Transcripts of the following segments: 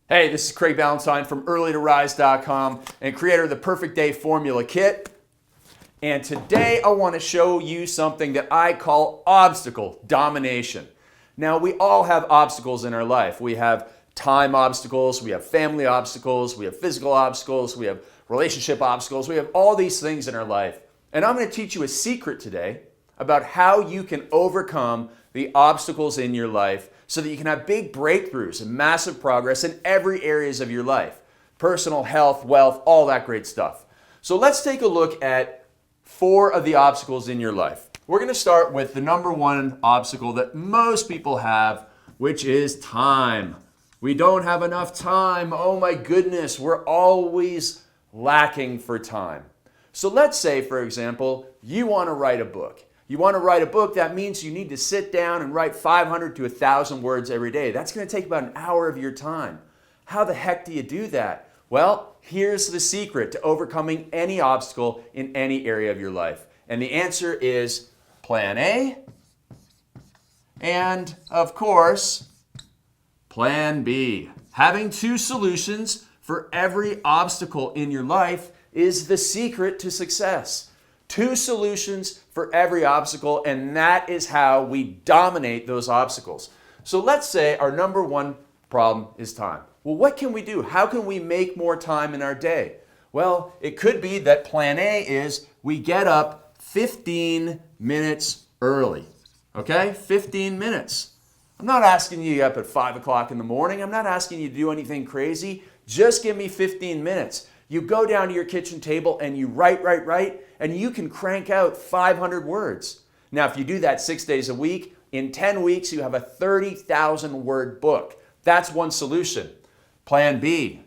Hey, this is Craig Ballantyne from earlytorise.com and creator of the Perfect Day Formula Kit. And today I want to show you something that I call obstacle domination. Now, we all have obstacles in our life. We have time obstacles, we have family obstacles, we have physical obstacles, we have relationship obstacles, we have all these things in our life. And I'm going to teach you a secret today about how you can overcome the obstacles in your life so that you can have big breakthroughs and massive progress in every areas of your life. Personal, health, wealth, all that great stuff. So let's take a look at 4 of the obstacles in your life. We're going to start with the number 1 obstacle that most people have, which is time. We don't have enough time. Oh my goodness, we're always lacking for time. So let's say, for example, you want to write a book. You want to write a book, that means you need to sit down and write 500 to 1,000 words every day. That's going to take about an hour of your time. How the heck do you do that? Well, here's the secret to overcoming any obstacle in any area of your life. And the answer is Plan A and, of course, Plan B. Having 2 solutions for every obstacle in your life is the secret to success. 2 solutions for every obstacle, and that is how we dominate those obstacles. So let's say our number 1 problem is time. Well, what can we do? How can we make more time in our day? Well, it could be that Plan A is we get up 15 minutes early. Okay? 15 minutes. I'm not asking you to get up at 5 o'clock in the morning. I'm not asking you to do anything crazy. Just give me 15 minutes. You go down to your kitchen table and you write, and you can crank out 500 words. Now, if you do that 6 days a week, in 10 weeks, you have a 30,000 word book. That's one solution. Plan B.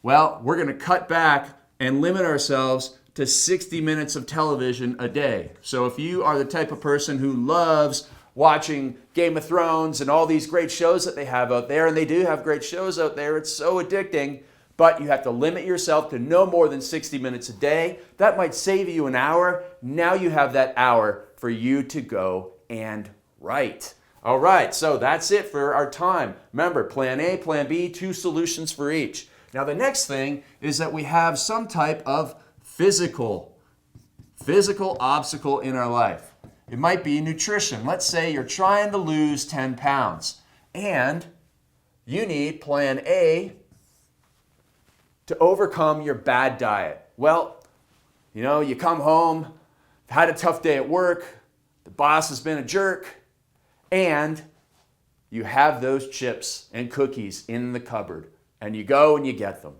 Well, we're going to cut back and limit ourselves to 60 minutes of television a day. So if you are the type of person who loves watching Game of Thrones and all these great shows that they have out there, and they do have great shows out there, it's so addicting, but you have to limit yourself to no more than 60 minutes a day. That might save you an hour. Now you have that hour for you to go and write. All right, so that's it for our time. Remember, Plan A, Plan B, 2 solutions for each. Now the next thing is that we have some type of physical obstacle in our life. It might be nutrition. Let's say you're trying to lose 10 pounds and you need Plan A to overcome your bad diet. Well, you come home, had a tough day at work, the boss has been a jerk, and you have those chips and cookies in the cupboard, and you go and you get them,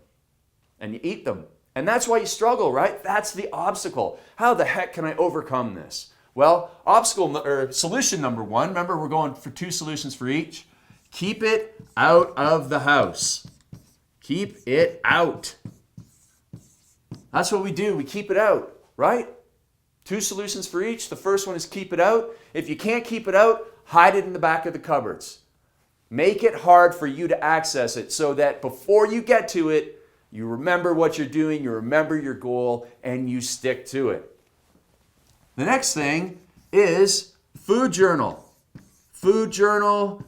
and you eat them. And that's why you struggle, right? That's the obstacle. How the heck can I overcome this? Well, solution number 1, remember we're going for 2 solutions for each. Keep it out of the house. Keep it out. That's what we do. We keep it out, right? 2 solutions for each. The first one is keep it out. If you can't keep it out, hide it in the back of the cupboards. Make it hard for you to access it so that before you get to it, you remember what you're doing, you remember your goal, and you stick to it. The next thing is food journal. Food journal,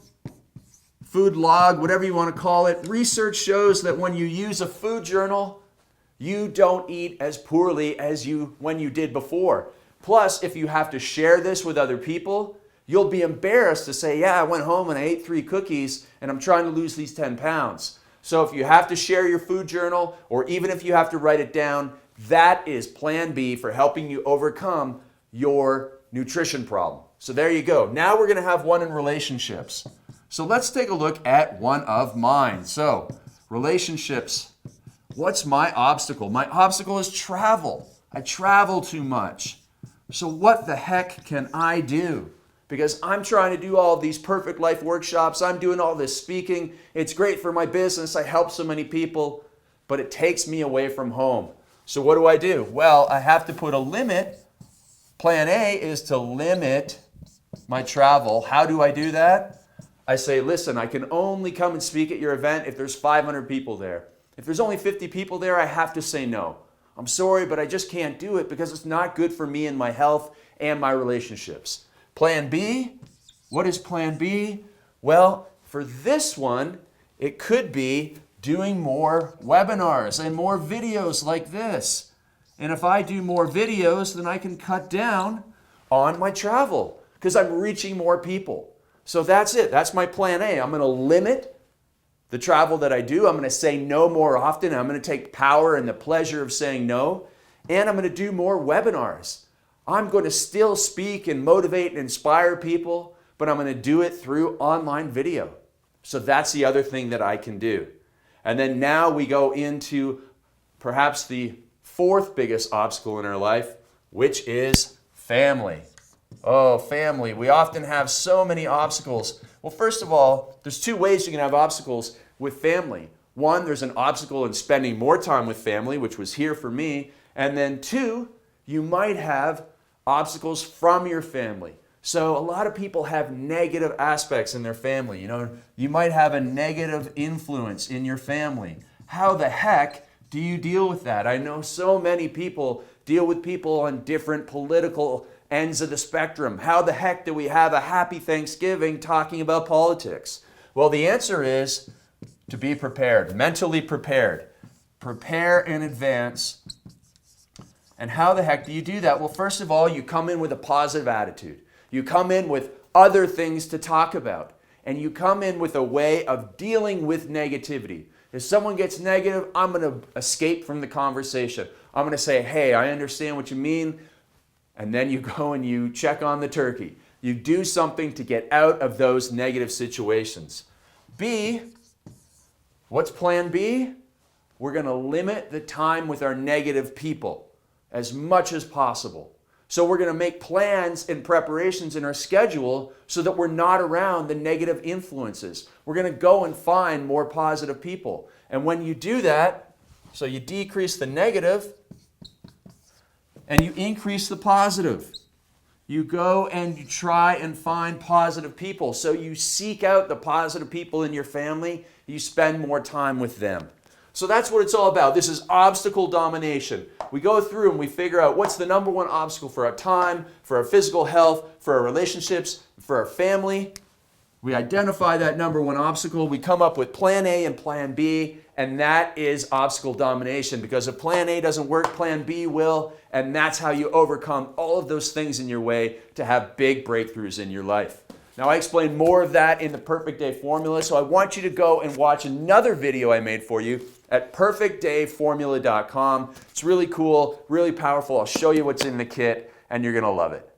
food log, whatever you want to call it. Research shows that when you use a food journal, you don't eat as poorly as when you did before. Plus, if you have to share this with other people, you'll be embarrassed to say, yeah, I went home and I ate 3 cookies and I'm trying to lose these 10 pounds. So if you have to share your food journal, or even if you have to write it down, that is Plan B for helping you overcome your nutrition problem. So there you go. Now we're going to have one in relationships. So let's take a look at one of mine. So relationships. What's my obstacle? My obstacle is travel. I travel too much. So what the heck can I do? Because I'm trying to do all these perfect life workshops. I'm doing all this speaking. It's great for my business. I help so many people, but it takes me away from home. So what do? Well, I have to put a limit. Plan A is to limit my travel. How do I do that? I say, listen, I can only come and speak at your event if there's 500 people there. If there's only 50 people there, I have to say no. I'm sorry, but I just can't do it because it's not good for me and my health and my relationships. Plan B, what is Plan B? Well, for this one, it could be doing more webinars and more videos like this. And if I do more videos, then I can cut down on my travel because I'm reaching more people. So that's it. That's my plan A. I'm going to limit the travel that I do. I'm going to say no more often. I'm going to take power and the pleasure of saying no. And I'm going to do more webinars. I'm going to still speak and motivate and inspire people, but I'm going to do it through online video. So that's the other thing that I can do. And then now we go into perhaps the fourth biggest obstacle in our life, which is family. Oh, family. We often have so many obstacles. Well, first of all, there's two ways you can have obstacles with family. One, there's an obstacle in spending more time with family, which was here for me. And then two, you might have obstacles from your family. So a lot of people have negative aspects in their family. You might have a negative influence in your family. How the heck do you deal with that? I know so many people deal with people on different political ends of the spectrum. How the heck do we have a happy Thanksgiving talking about politics? Well, the answer is to be prepared, mentally prepared. Prepare in advance. And how the heck do you do that? Well, first of all, you come in with a positive attitude. You come in with other things to talk about. And you come in with a way of dealing with negativity. If someone gets negative, I'm going to escape from the conversation. I'm going to say, hey, I understand what you mean. And then you go and you check on the turkey. You do something to get out of those negative situations. B, what's plan B? We're going to limit the time with our negative people as much as possible. So we're going to make plans and preparations in our schedule so that we're not around the negative influences. We're going to go and find more positive people. And when you do that, so you decrease the negative and you increase the positive. You go and you try and find positive people. So you seek out the positive people in your family. You spend more time with them. So that's what it's all about. This is obstacle domination. We go through and we figure out what's the number one obstacle for our time, for our physical health, for our relationships, for our family. We identify that number one obstacle. We come up with plan A and plan B, and that is obstacle domination. Because if plan A doesn't work, plan B will, and that's how you overcome all of those things in your way to have big breakthroughs in your life. Now, I explain more of that in the Perfect Day Formula, so I want you to go and watch another video I made for you at perfectdayformula.com. It's really cool, really powerful. I'll show you what's in the kit, and you're going to love it.